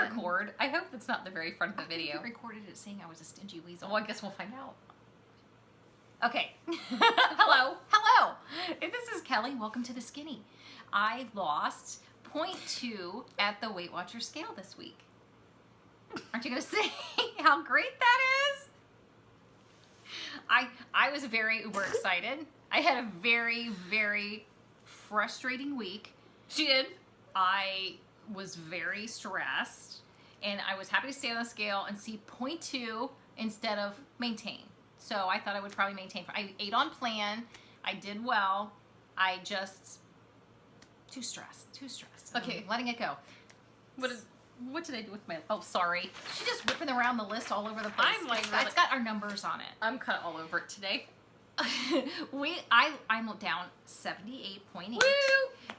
record. I hope that's not the very front of the video. I recorded it saying I was a stingy weasel. Well, I guess we'll find out. Okay. Hello. Hello. This is Kelly. Welcome to The Skinny. I lost 0.2 at the Weight Watchers scale this week. Aren't you going to say how great that is? I was very uber excited. I had a very, very frustrating week. She did. I was very stressed, and I was happy to stay on the scale and see 0.2 instead of maintain. So I thought I would probably maintain. I ate on plan. I did well. I just too stressed. Okay. I'm letting it go. What did I do with my? Oh, sorry. She's just whipping around the list all over the place. I'm like, it's got our numbers on it. I'm kind of all over it today. I'm down 78.8. Woo!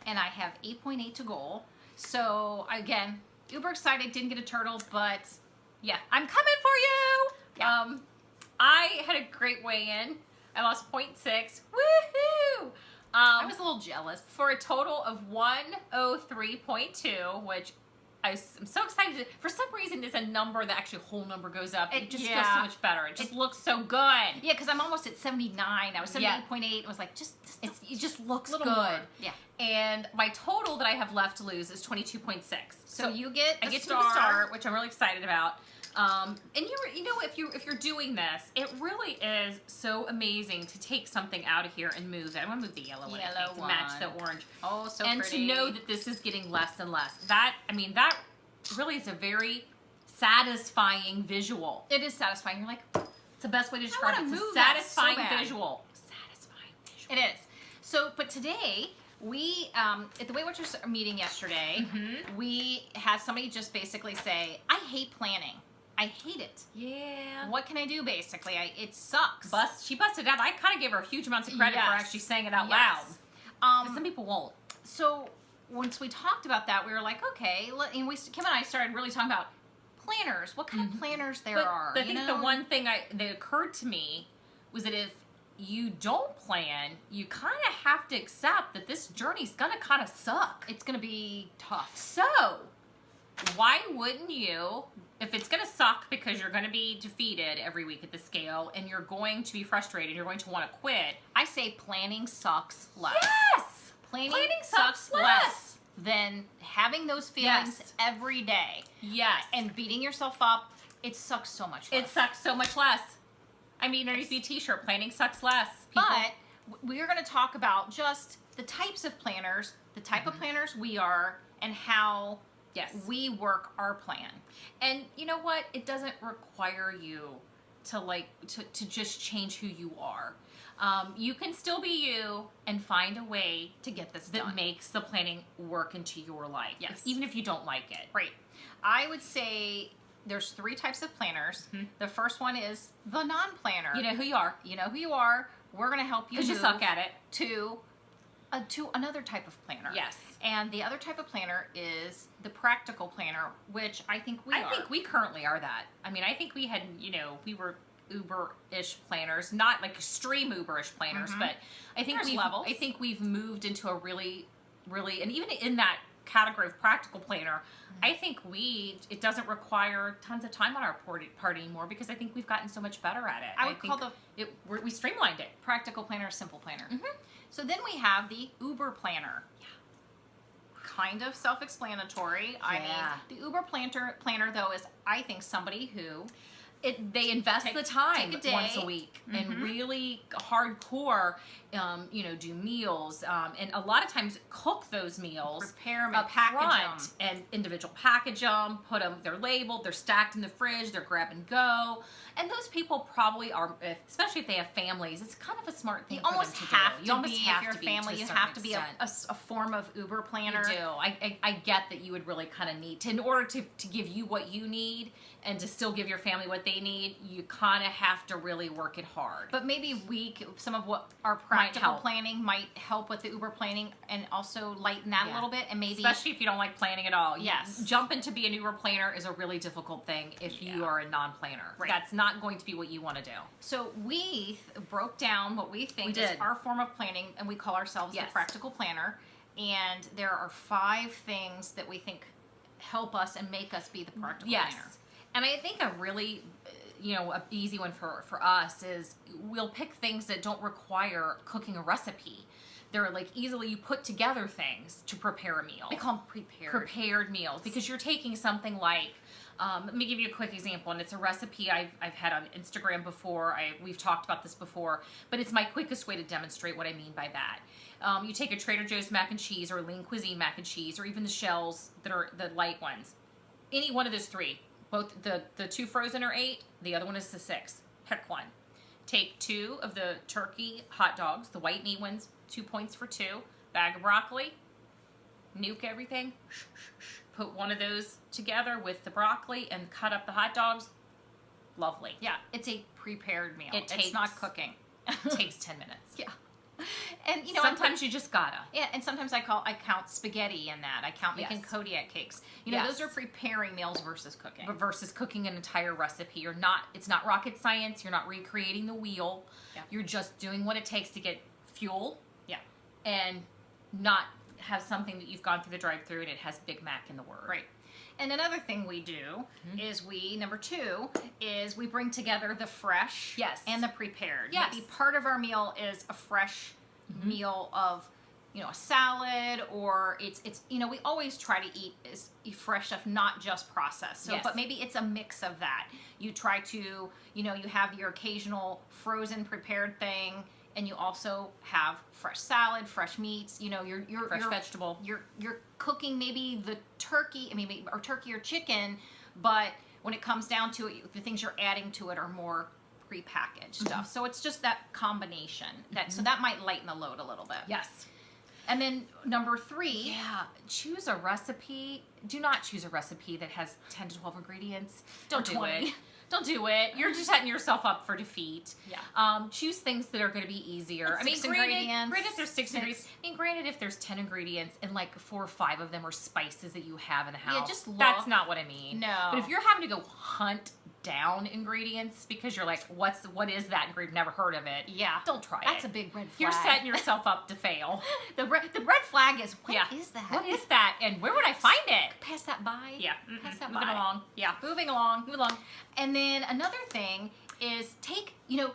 And I have 8.8 to goal. So again, uber excited. Didn't get a turtle, but yeah, I'm coming for you. Yeah. I had a great weigh-in. I lost 0.6. Woohoo! I was a little jealous. For a total of 103.2, which I'm so excited. For some reason, it's a number that actually a whole number goes up. It just feels so much better. It just looks so good. Yeah, because I'm almost at 79. I was 78.8. It was like, it just looks good. More. Yeah. And my total that I have left to lose is 22.6. So you get I get to the star, which I'm really excited about. And you know, if you're doing this, it really is so amazing to take something out of here and move it. I'm gonna move the yellow one, to match the orange. Oh, so and pretty. to know that this is getting less and less. That really is a very satisfying visual. It is satisfying. You're like, it's the best way to describe it. It's a satisfying visual. Satisfying visual. It is. So, but today we at the Weight Watchers meeting yesterday, we had somebody just basically say, "I hate planning. I hate it. Yeah. What can I do, basically? It sucks." She busted out. I kind of gave her huge amounts of credit for actually saying it out loud. Because some people won't. So once we talked about that, we were like, okay. And Kim and I started really talking about planners. What kind of planners there are? But I think the one thing that occurred to me was that if you don't plan, you kind of have to accept that this journey's going to kind of suck. It's going to be tough. So why wouldn't you, if it's going to suck because you're going to be defeated every week at the scale and you're going to be frustrated, you're going to want to quit. I say planning sucks less. Yes! Planning sucks less than having those feelings every day. Yes. And beating yourself up. It sucks so much less. It sucks so much less. I mean, there needs to be a t-shirt, planning sucks less. People. But we're going to talk about just the types of planners, the type of planners we are, and how we work our plan. And you know what? It doesn't require you to just change who you are. You can still be you and find a way to get this that done. makes the planning work into your life. Yes. Even if you don't like it. Right. I would say there's 3 types of planners. The first one is the non-planner. You know who you are. You know who you are. We're going to help you because you suck at it. To another type of planner. Yes. And the other type of planner is the practical planner, which I think we are. I think we currently are that. I mean, I think we had, we were Uber-ish planners, not like extreme Uber-ish planners, but I think we've moved into a really, really, and even in that category of practical planner, I think it doesn't require tons of time on our part anymore because I think we've gotten so much better at it. I would call we streamlined it. Practical planner, simple planner. So then we have the Uber planner. Yeah. Kind of self-explanatory. I mean, the Uber planner though is, I think, somebody who they invest the time once a week and really hardcore, do meals and a lot of times cook those meals, prepare them, package them, and individual package them, put them. They're labeled, they're stacked in the fridge, they're grab and go. And those people probably are, especially if they have families. It's kind of a smart thing. You almost have to be. If you're a family, you have to be a form of Uber planner. You do. I get that you would really kind of need to, in order to give you what you need and to still give your family what they need. You kind of have to really work it hard. But maybe some of what our practical planning might help with the Uber planning and also lighten that a little bit. And maybe, especially if you don't like planning at all. Yes. Jumping to be an Uber planner is a really difficult thing if you are a non-planner. Right. That's not going to be what you want to do. So we broke down what we think is our form of planning, and we call ourselves the practical planner. And there are 5 things that we think help us and make us be the practical Yes. planner. And I think a really, a easy one for us is we'll pick things that don't require cooking a recipe. They're like easily you put together things to prepare a meal. We call them Prepared meals, because you're taking something like, let me give you a quick example, and it's a recipe I've had on Instagram before. We've talked about this before, but it's my quickest way to demonstrate what I mean by that. You take a Trader Joe's mac and cheese or Lean Cuisine mac and cheese, or even the shells that are the light ones. Any one of those three. Both the 2 frozen are 8, the other one is the 6. Pick one. Take 2 of the turkey hot dogs, the white meat ones, 2 points for 2. Bag of broccoli. Nuke everything. Put one of those together with the broccoli and cut up the hot dogs. Lovely. Yeah, it's a prepared meal. It's It's not cooking. It takes 10 minutes. Yeah. And Sometimes you just gotta. Yeah, and sometimes I count spaghetti in that. I count making Yes. Kodiak cakes. Yes. Those are preparing meals versus cooking. Versus cooking an entire recipe. It's not rocket science. You're not recreating the wheel. Yeah. You're just doing what it takes to get fuel. Yeah. And not have something that you've gone through the drive-thru and it has Big Mac in the word. Right. And another thing we do is number 2 is we bring together the fresh Yes. and the prepared. Yes. Maybe part of our meal is a fresh meal of, a salad, or it's we always try to eat fresh stuff, not just processed. So, Yes. but maybe it's a mix of that. You try to, you have your occasional frozen prepared thing, and you also have fresh salad, fresh meats. Your Fresh vegetable. You're cooking maybe the turkey, or turkey or chicken, but when it comes down to it, the things you're adding to it are more prepackaged stuff. So it's just that combination. So that might lighten the load a little bit. Yes. And then number 3. Yeah. Choose a recipe. Do not choose a recipe that has 10 to 12 ingredients. Don't Or do 20. it. Don't do it. You're just setting yourself up for defeat. Yeah. Choose things that are going to be easier. Six Granted, ingredients. there's 6 ingredients. Granted, if there's 10 ingredients and like 4 or 5 of them are spices that you have in the house, just look. that's not what I mean. No. But if you're having to go hunt down ingredients because you're like, what is that ingredient? Never heard of it. Yeah. Don't try it. That's a big red flag. You're setting yourself up to fail. The red flag is, what is that? What is that? And where would I find it? Pass that by. Yeah. Pass that Moving by. along. Yeah. Moving along. Move along. And then another thing is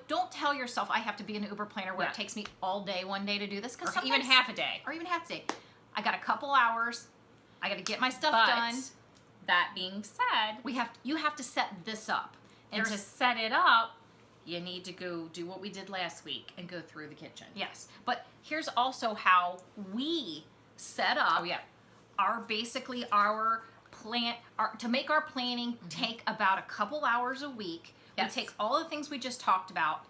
don't tell yourself I have to be an Uber planner where it takes me all day one day to do this, because Or even half a day. Or even half a day. I got a couple hours. I got to get my stuff But done. that being said, You have to set this up. and to set it up, you need to go do what we did last week and go through the kitchen. Yes, but here's also how we set up. Oh, yeah. Our plan to make our planning take about a couple hours a week. Yes. We take all the things we just talked about,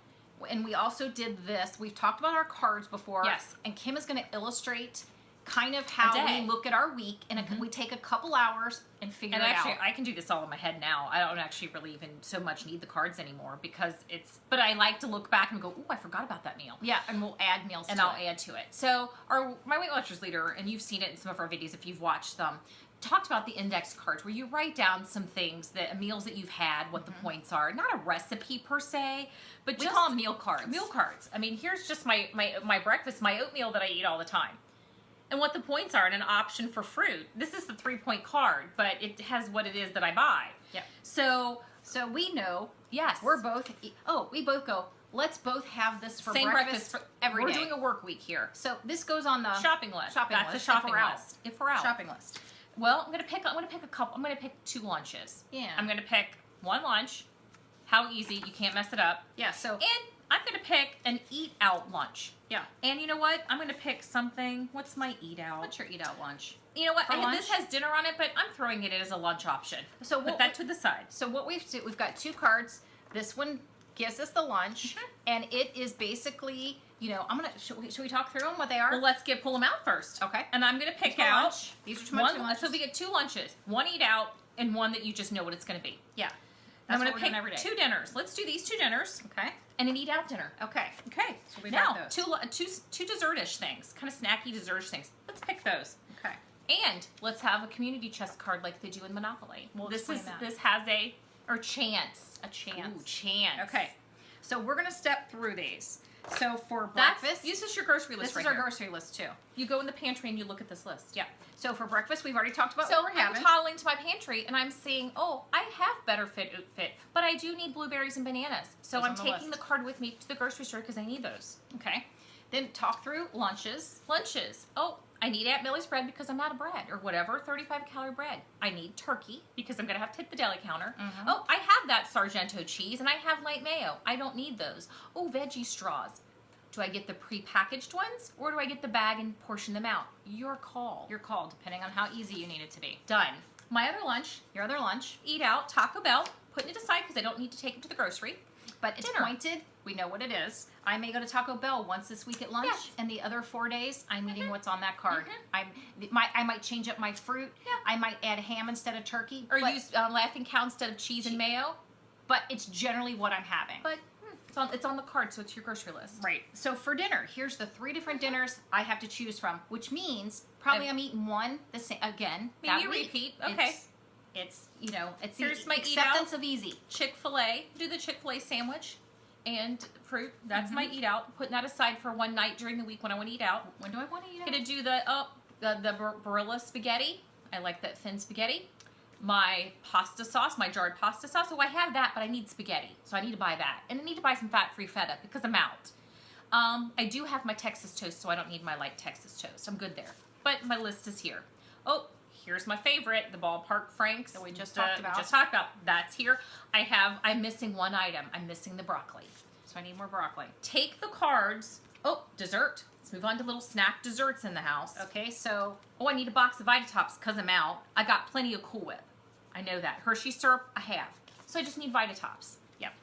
and we also did this. We've talked about our cards before. Yes. And Kim is going to illustrate kind of how day. we look at our week, and we take a couple hours and figure And it actually, out. I can do this all in my head now. I don't actually really even so much need the cards anymore because but I like to look back and go, ooh, I forgot about that meal. Yeah, and we'll add meals And to I'll it. add to it. So my Weight Watchers leader, and you've seen it in some of our videos if you've watched them, talked about the index cards where you write down some things meals that you've had, what the points are. Not a recipe per se, but We just call them meal cards. meal cards. I mean, here's just my breakfast, my oatmeal that I eat all the time. And what the points are and an option for fruit. This is the 3-point card, but it has what it is that I buy. Yep. So we know. yes, We both go, let's both have this for same breakfast every We're day. doing a work week here. So this goes on the Shopping list. Shopping That's list a shopping if we're out. list. If we're out. shopping list. Well, I'm gonna pick a couple. I'm gonna pick 2 lunches. Yeah. I'm gonna pick 1 lunch. How easy? You can't mess it up. Yeah, so And I'm gonna pick an eat out lunch. yeah. And you know what? I'm gonna pick something. What's my eat out? What's your eat out lunch? You know what? For lunch? This has dinner on it, but I'm throwing it as a lunch option. So Put that to the side. So what we've got 2 cards. This one gives us the lunch, and it is basically, should we talk through them, what they are? Well, let's pull them out first. Okay. And I'm gonna pick These are out lunch. These are my 2 lunches. So we get 2 lunches, 1 eat out, and 1 that you just know what it's gonna be. Yeah. And I'm That's gonna what we're doing every pick day. 2 dinners. Let's do these 2 dinners Okay. and an eat out dinner. Okay. Okay. So we've now got those. two dessert-ish things, kind of snacky dessert-ish things. Let's pick those. Okay. And let's have a community chest card like they do in Monopoly. We'll this explain that. This has a chance. A chance. Ooh, chance. Okay. So we're going to step through these. So for breakfast, This is your grocery list. this right is our here. grocery list too. You go in the pantry and you look at this list. Yeah. So for breakfast, we've already talked about So what we're I'm having. toddling to my pantry and I'm seeing, oh, I have Better Fit Oat Fit, but I do need blueberries and bananas. So Those I'm on the taking list. the card with me to the grocery store because I need those. Okay. Then talk through lunches. Lunches. Oh, I need Aunt Millie's bread because I'm out of bread or whatever, 35 calorie bread. I need turkey because I'm going to have to hit the deli counter. Mhm. Oh, I have that Sargento cheese and I have light mayo. I don't need those. Oh, veggie straws. Do I get the pre-packaged ones or do I get the bag and portion them out? Your call. Your call, depending on how easy you need it to be. Done. My other lunch, Your other lunch, eat out, Taco Bell, putting it aside because I don't need to take it to the grocery. but it's Dinner. pointed. We know what it is. I may go to Taco Bell once this week at lunch, Yes. and the other 4 days, I'm eating what's on that card. Mhm. I might change up my fruit. Yeah. I might add ham instead of turkey. Or but, use Laughing Cow instead of cheese and mayo. but it's generally what I'm having. But it's on the card, so it's your grocery list. Right. So for dinner, here's the 3 different dinners I have to choose from, which means probably I'm eating one the same again. Maybe that a week. repeat. Okay. It's it's Here's the my eat acceptance out. of easy. Chick-fil-A. Do the Chick-fil-A sandwich and fruit. That's my Mm-hmm. eat out. Putting that aside for one night during the week when I want to eat out. When do I want to eat out? Gonna do the Barilla spaghetti. I like that thin spaghetti. My pasta sauce, my jarred pasta sauce. Oh, I have that, but I need spaghetti, so I need to buy that, and I need to buy some fat-free feta because I'm out. I do have my Texas toast, so I don't need my light Texas toast. I'm good there. But my list is here. Oh, here's my favorite, the Ballpark Franks That we just talked about. Just talked about. That's here. I'm missing one item. I'm missing the broccoli. So I need more broccoli. Take the cards. Oh, dessert. Let's move on to little snack desserts in the house. Okay, so Oh, I need a box of Vitatops because I'm out. I got plenty of Cool Whip. I know that. Hershey syrup, I have. So I just need Vitatops. yep.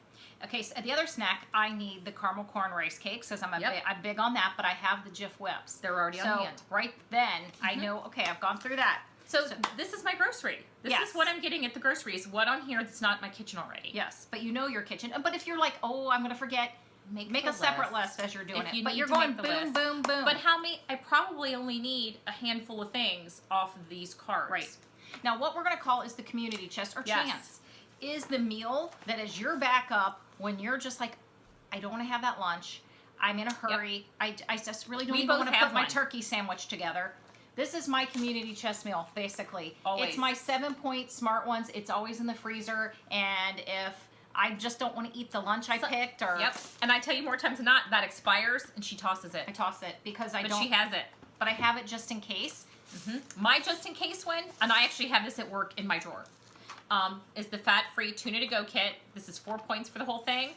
Okay, so the other snack, I need the caramel corn rice cakes because Yep. I'm big on that, but I have the Jif Whips. They're already so on hand. right then, I know, okay, I've gone through that. So this is my grocery. This Yes. is what I'm getting at the grocery. Is what on here that's not in my kitchen already. Yes, but you know your kitchen. But if you're like, oh, I'm going to forget, make the a separate list. list as you're doing If it. you But need you're to going make the boom, list. boom, boom. But I probably only need a handful of things off of these cards. Right. Now, what we're going to call is the community chest or Yes. chance. Is the meal that is your backup when you're just like, I don't want to have that lunch. I'm in a hurry. I just really don't We even both want to have put my one. turkey sandwich together. This is my community chest meal, basically. Always. It's my 7-point smart ones. It's always in the freezer. And if I just don't want to eat the lunch I picked, or Yep. And I tell you more times than not, that expires and she tosses it. I toss it because I But don't. she has it. But I have it just in case. My just in case one, and I actually have this at work in my drawer, is the fat-free tuna to go kit. This is 4 points for the whole thing.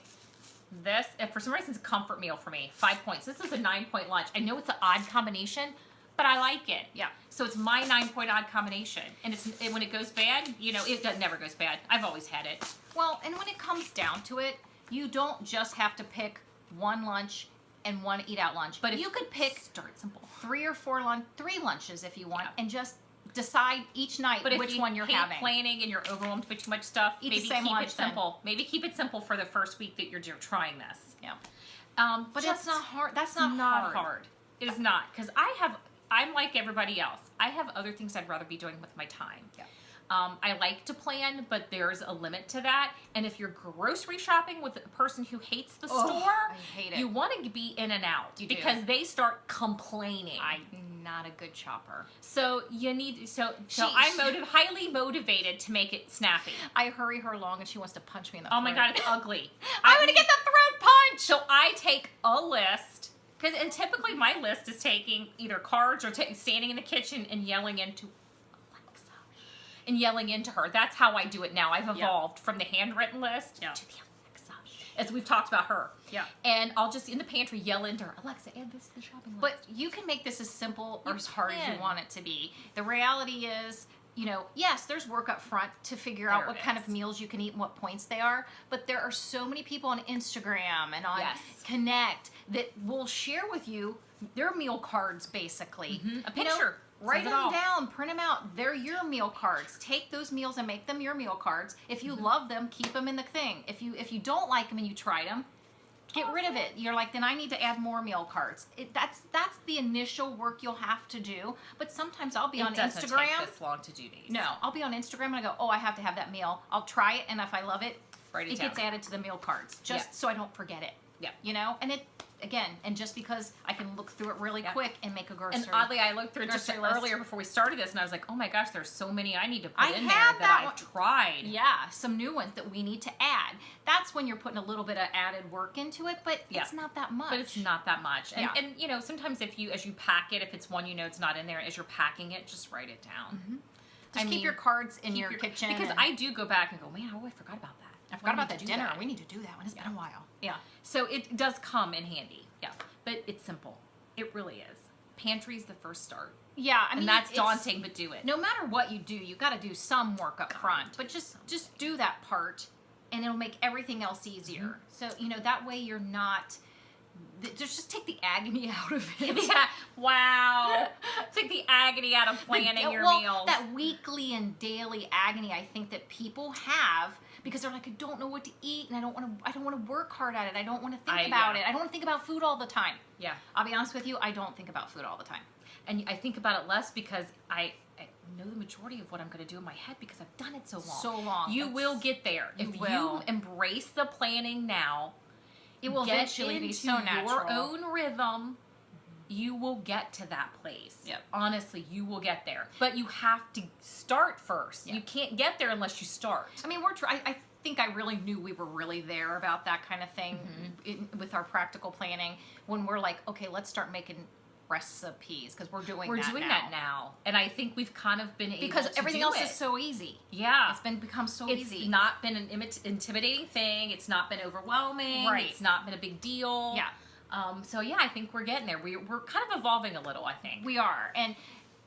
This, if for some reason, it's a comfort meal for me. 5 points. This is a 9-point lunch. I know it's an odd combination, but I like it. Yeah. So it's my 9-point odd combination, and when it goes bad, it never goes bad. I've always had it. Well, and when it comes down to it, you don't just have to pick one lunch and one eat out lunch. But if you could pick Start simple. 3 or 4 3 lunches if you want, Yeah. and just decide each night But if which you one you're hate having. planning and you're overwhelmed by too much stuff, Eat the maybe same keep lunch it then. simple. Maybe keep it simple for the first week that you're trying this. Yeah. But But it's not hard. That's It's not hard. It is not, because I'm like everybody else. I have other things I'd rather be doing with my time. Yeah. I like to plan, but there's a limit to that. And if you're grocery shopping with a person who hates the Ugh, store, I hate it. you want to be in and out You do. because they start complaining. I'm not a good shopper. So you need so She- I'm highly motivated to make it snappy. I hurry her along and she wants to punch me in the Oh throat. my god, it's ugly. I'm going to get the throat punch! So I take a list, and typically my list is taking either cards or standing in the kitchen and yelling into Alexa, and yelling into her. That's how I do it now. I've evolved from the handwritten list Yeah. to the Alexa, as we've talked about her. Yeah. And I'll just in the pantry yell into her, Alexa, add this to the shopping list. But you can make this as simple or You as hard as can. you want it to be. The reality is, yes, there's work up front to figure out There what kind of is. meals you can eat and what points they are. But there are so many people on Instagram and on Yes. Connect that will share with you their meal cards, basically. A picture. Write Says it them all. down, print them out. They're your meal cards. Take those meals and make them your meal cards. If you love them, keep them in the thing. If you don't like them and you tried them, get rid of it. You're like, then I need to add more meal cards. That's the initial work you'll have to do. But sometimes I'll be on it doesn't Instagram. take this long to do these. No, I'll be on Instagram and I go, oh, I have to have that meal. I'll try it, and if I love it, Write it it down. gets added to the meal cards, just Yeah. so I don't forget it. Yeah. And again, and just because I can look through it really quick and make a grocery. And oddly, I looked through it just grocery list. earlier before we started this, and I was like, oh my gosh, there's so many I need to put I in have there that I've tried. Yeah, some new ones that we need to add. That's when you're putting a little bit of added work into it, but it's not that much. But it's not that much. And, Yeah. and you know, sometimes as you pack it, if it's one you know it's not in there, as you're packing it, just write it down. Just keep your cards in your kitchen. Because I do go back and go, man, oh, I forgot about that. I forgot about that dinner. We need to do that one. It's been a while. Yeah. So it does come in handy. Yeah. But it's simple. It really is. Pantry's the first start. Yeah, I mean, and that's daunting, but do it. No matter what you do, you got to do some work up front. But just do that part, and it'll make everything else easier. So, you know, that way you're not... Just take the agony out of it. Yeah. Wow. Take the agony out of planning your meals. That weekly and daily agony, I think that people have because they're like, I don't know what to eat, and I don't want to work hard at it. I don't want to think about it. I don't want to think about food all the time. Yeah. I'll be honest with you, I don't think about food all the time. And I think about it less because I know the majority of what I'm going to do in my head because I've done it so long. So long. You will get there. If you embrace the planning now, it will eventually be so natural. Your own rhythm, you will get to that place. Yep. Honestly, you will get there. But you have to start first. Yep. You can't get there unless you start. I mean, I think I really knew we were really there about that kind of thing with our practical planning when we're like, okay, let's start making recipes because we're doing that now. And I think we've kind of been able because to everything do else it. is so easy. Yeah. It's become so easy. It's not been an intimidating thing. It's not been overwhelming. Right. It's not been a big deal. Yeah. So yeah, I think we're getting there. We're kind of evolving a little, I think. We are. And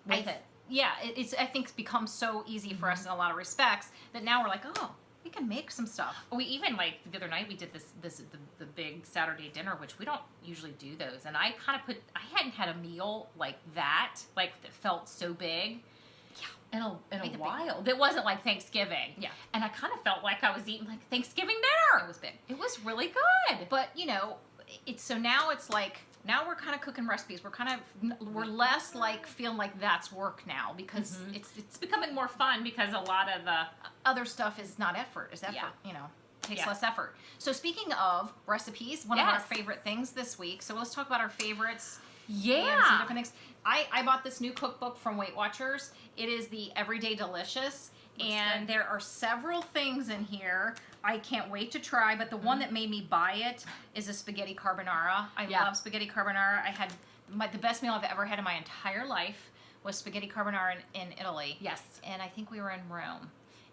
with it. Yeah, I think it's become so easy for us in a lot of respects that now we're like, oh, we can make some stuff. We even, like, the other night we did the big Saturday dinner, which we don't usually do those. And I hadn't had a meal like that felt so big. Yeah. In a while. That wasn't like Thanksgiving. Yeah. And I kind of felt like I was eating like Thanksgiving dinner. It was big. It was really good. But, you know, now we're kind of cooking recipes. We're less like feeling like that's work now because it's becoming more fun because a lot of the other stuff is not effort. Is effort, you know. Takes less effort. So speaking of recipes, one of our favorite things this week. So let's talk about our favorites. Yeah. And some different things. I bought this new cookbook from Weight Watchers. It is the Everyday Delicious. And there are several things in here I can't wait to try, but the one that made me buy it is a spaghetti carbonara. I love spaghetti carbonara. I had the best meal I've ever had in my entire life was spaghetti carbonara in Italy. Yes. And I think we were in Rome.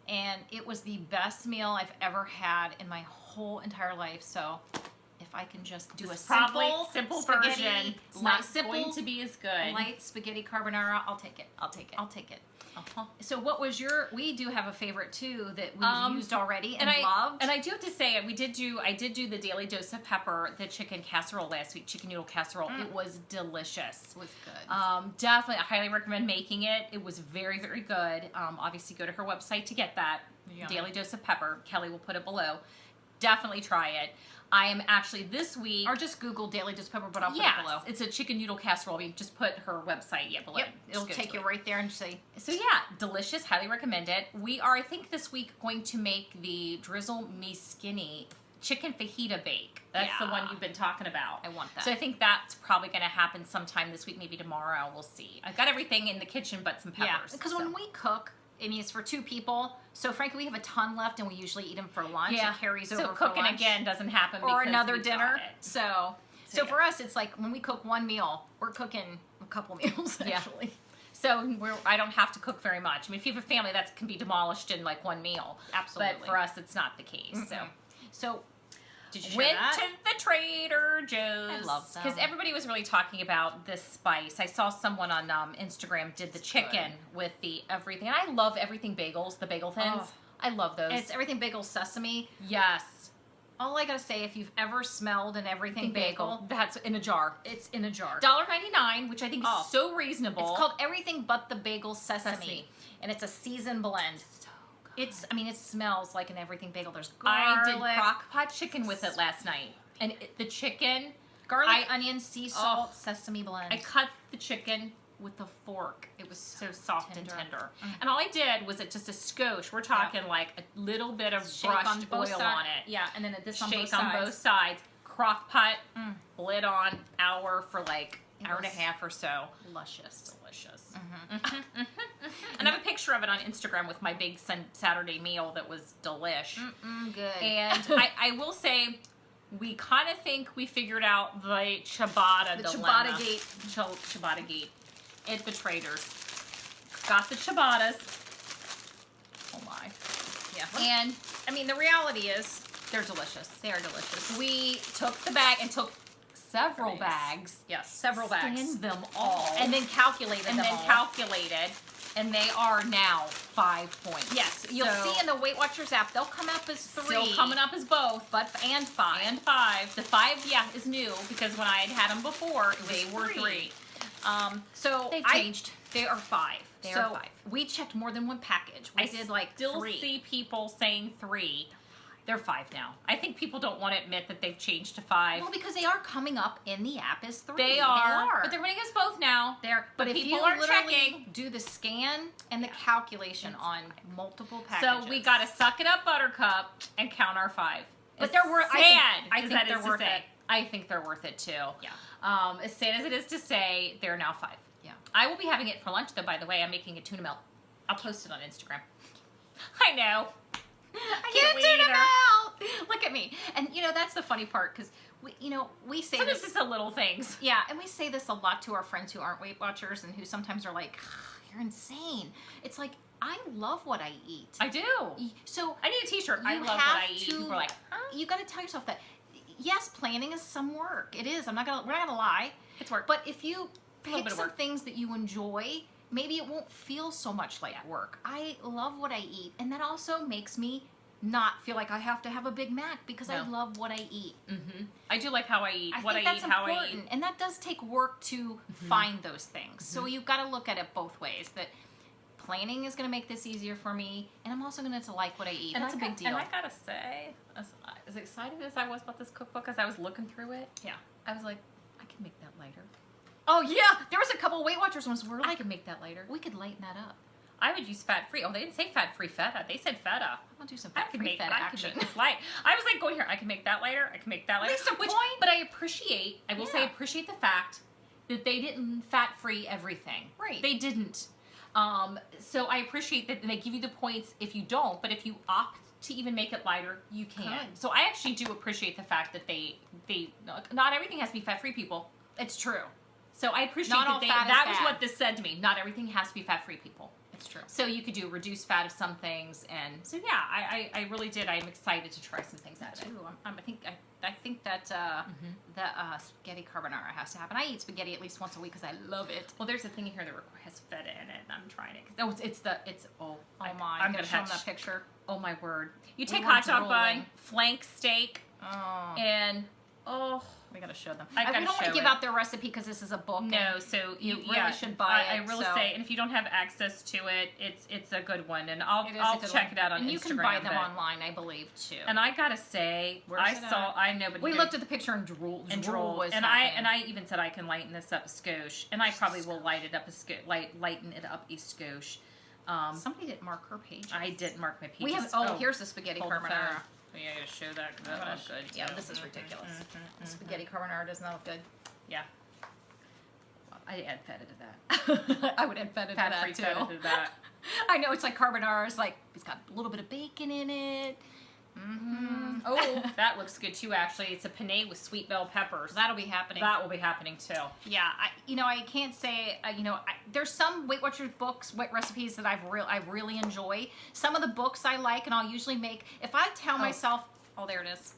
And it was the best meal I've ever had in my whole entire life. So if I can just do a simple version, it's not going to be as good. Light spaghetti carbonara, I'll take it. I'll take it. So what was we do have a favorite too that we've used already and loved. And I do have to say, I did do the Daily Dose of Pepper, the chicken casserole last week, chicken noodle casserole. It was delicious. It was good. Definitely, I highly recommend making it. It was very, very good. Obviously, go to her website to get that. Daily Dose of Pepper. Kelly will put it below. Definitely try it. I am actually this week... Or just Google Daily Dose of Pepper, but I'll put it below. It's a chicken noodle casserole. I mean, just put her website below. Yep, it'll take you right there and say... So yeah, delicious. Highly recommend it. We are, I think, this week going to make the Drizzle Me Skinny chicken fajita bake. That's the one you've been talking about. I want that. So I think that's probably going to happen sometime this week, maybe tomorrow. We'll see. I've got everything in the kitchen but some peppers. Yeah, because when we cook... I mean, it's for 2 people. So, frankly, we have a ton left, and we usually eat them for lunch. Yeah. It carries over for lunch. So, cooking again doesn't happen or another dinner. So for us, it's like when we cook one meal, we're cooking a couple meals, actually. Yeah. So, I don't have to cook very much. I mean, if you have a family, that can be demolished in, like, one meal. Absolutely. But for us, it's not the case. So did you went to the Trader Joe's. I love them. Because everybody was really talking about this spice. I saw someone on Instagram did the chicken with the everything. And I love everything bagels, the bagel thins. Oh. I love those. And it's everything bagel sesame. Yes. All I gotta say, if you've ever smelled an everything bagel, that's in a jar. It's in a jar. $1.99, which I think is so reasonable. It's called Everything But the Bagel Sesame. And it's a seasoned blend. It smells like an everything bagel. There's garlic. I did crock pot chicken with it last night. And the chicken... Garlic, onion, sea salt, sesame blend. I cut the chicken with a fork. It was so soft and tender. And all I did was just a skosh. We're talking like a little bit of brushed oil on it. Yeah, and then this on shake both sides. on both sides. crock pot, lid on, hour for like hour and a was half or so. Luscious. Delicious. And I have a picture of it on Instagram with my big Saturday meal that was delish. Good. And I will say, we kind of think we figured out the ciabatta dilemma. ciabatta gate. Ciabatta gate at the Traders. Got the ciabattas. Oh my. Yeah. And I mean, the reality is, they're delicious. they are delicious. We took the bag and took several Nice. bags. Yes, several bags. Scanned them all. And then calculated and them then all. calculated. And they are now 5 points. Yes, you'll So, see in the Weight Watchers app, they'll come up as 3. still coming up as both. and 5. And 5. The 5, yeah, is new because when I had them before, they were 3. So They've I- changed. They are 5. They so are 5. we checked more than one package. We did like still 3. see people saying 3. They're 5 now. I think people don't want to admit that they've changed to 5. Well, because they are coming up in the app as 3. They are. But they're going to give us both now. But if people you aren't literally checking. do the scan and the calculation on multiple So packages. we got to suck it up, Buttercup, and count our 5. But they're worth. Sad I as think that they're is to worth say. it. I think they're worth it too. Yeah. As sad as it is to say, they're now 5. Yeah. I will be having it for lunch, though, by the way. I'm making a tuna melt. I'll post it on Instagram. I know. I can't can't wait tune either. them out. Look at me. And that's the funny part because we say Sometimes this. it's the little things. Yeah, and we say this a lot to our friends who aren't Weight Watchers and who sometimes are like, "You're insane." It's like I love what I eat. I do. So I need a T-shirt. I you love what have I eat. to- People are like, huh? you got to tell yourself that yes, planning is some work. It is. We're not gonna lie. It's work. But if you little pick bit of some work. things that you enjoy, maybe it won't feel so much like work. I love what I eat, and that also makes me not feel like I have to have a Big Mac because I No. love what I eat. Mm-hmm. I do like how I eat, I what think I that's eat, how I important, eat. Mm-hmm. and that does take work to find those things. So you've got to look at it both ways. That planning is going to make this easier for me, and I'm also going to like what I eat. And That's a big deal. And I gotta say, as excited as I was about this cookbook, as I was looking through it, Yeah. I was like, I can make that lighter. Oh yeah, there was a couple Weight Watchers ones where I like can make that lighter. we could lighten that up. I would use fat-free. Oh, they didn't say fat-free feta. They said feta. I'll do some I fat could free make fat I could action. make this light. I was like going here. I can make that lighter. I can make that lighter. least a point. But I appreciate. I will say, I Yeah. appreciate the fact that they didn't fat-free everything. Right. They didn't. So I appreciate that they give you the points if you don't. But if you opt to even make it lighter, you can. Good. So I actually do appreciate the fact that they not everything has to be fat-free, people. It's true. So I appreciate Not all that fat is that was bad. what this said to me. Not everything has to be fat-free, people. It's true. So you could do reduced fat of some things, and so yeah, I really did. I'm excited to try some things out of it. Too. I think that the spaghetti carbonara has to happen. I eat spaghetti at least once a week because I love it. Well, there's a thing in here that has feta in it, and I'm trying it. Oh Oh my! I'm I'm gonna show have them to. that picture. Oh my word! You We take want hot dog drooling. bun, flank steak, Oh, and oh we gotta show them. I gotta we don't want show to give it. out their recipe because this is a book. no. So you you really yeah, should buy I it, will so- say, and if you don't have access to it, it's a good one, and I'll It is a I'll good check one. it out on and Instagram. you can buy them but- online, I believe, too. And I gotta say, Where's I it saw at? I know, but we here- looked at the picture and drool was and happening. I even said I can lighten this up a skosh, and I probably will lighten it up a skosh. Somebody didn't mark her page. I didn't mark my pages. We have. Here's the spaghetti hold the carbonara. phone. Oh, yeah, I gotta show that. 'Cause that looks good. Yeah, too. this is ridiculous. Mhm. Spaghetti carbonara does not look good. Yeah. I add feta to that. I would add feta to Fat-free that too. feta to that. I know it's like carbonara. It's like it's got a little bit of bacon in it. Mm-hmm. Oh, that looks good too. Actually, it's a penne with sweet bell peppers. That'll be happening. That will be happening too. Yeah, I can't say, there's some Weight Watchers books, recipes that I really enjoy. Some of the books I like, and I'll usually make, if I tell myself, oh, there it is.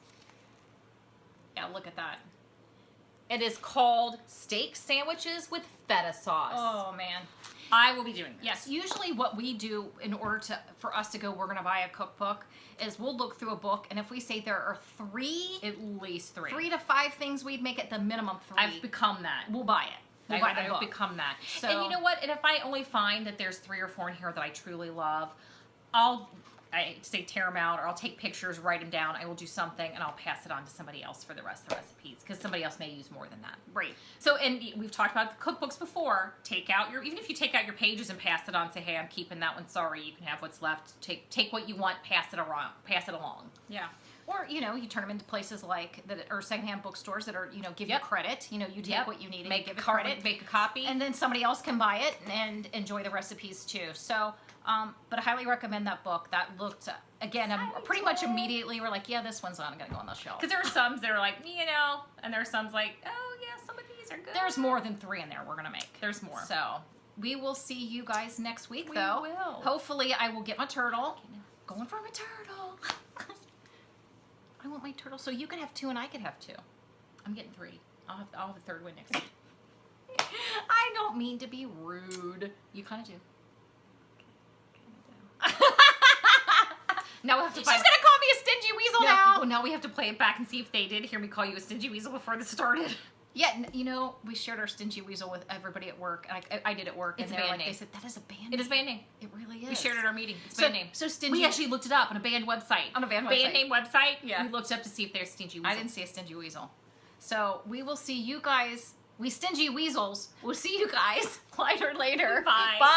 Yeah, look at that. It is called steak sandwiches with feta sauce. Oh, man. I will be doing this. Yes, usually what we do in order for us to go, we're going to buy a cookbook, is we'll look through a book, and if we say there are At least 3. 3 to 5 things, we'd make it the minimum 3. I've become that. We'll buy it. We'll buy the I've book. become that. So- And you know what? And if I only find that there's 3 or 4 in here that I truly love, I'll I say tear them out, or I'll take pictures, write them down. I will do something, and I'll pass it on to somebody else for the rest of the recipes because somebody else may use more than that. Right. So, and we've talked about the cookbooks before. Even if you take out your pages and pass it on, say, hey, I'm keeping that one. Sorry, you can have what's left. Take what you want, pass it along. Yeah. Or, you turn them into places like or secondhand bookstores that are, give you credit. You take what you need and make give a credit. Make a copy. And then somebody else can buy it and enjoy the recipes too. So, but I highly recommend that book. That looked, again, pretty much immediately we're like, yeah, this one's not going to go on the shelf. Because there are some that are like, and there are some like, oh, yeah, some of these are good. There's more than 3 in there we're going to make. There's more. So, we will see you guys next week, though. We will. Hopefully, I will get my turtle. Going for my turtle. I want my turtle, so you can have 2 and I can have 2. I'm getting 3. I'll have a third one next week. I don't mean to be rude. You kind of do. Now we have to She's gonna call me a stingy weasel now. Well, now we have to play it back and see if they did hear me call you a stingy weasel before this started. Yeah, we shared our stingy weasel with everybody at work. I did at work. It's and a band name. They said, that is a band name. It is a band name. It really is. We shared it at our meeting. It's a band name. So stingy. We actually looked it up on a band website. On a band website. Band name website. Yeah. We looked up to see if there's stingy weasel. I didn't see a stingy weasel. So we will see you guys. We stingy weasels. We'll see you guys later. Bye. Bye.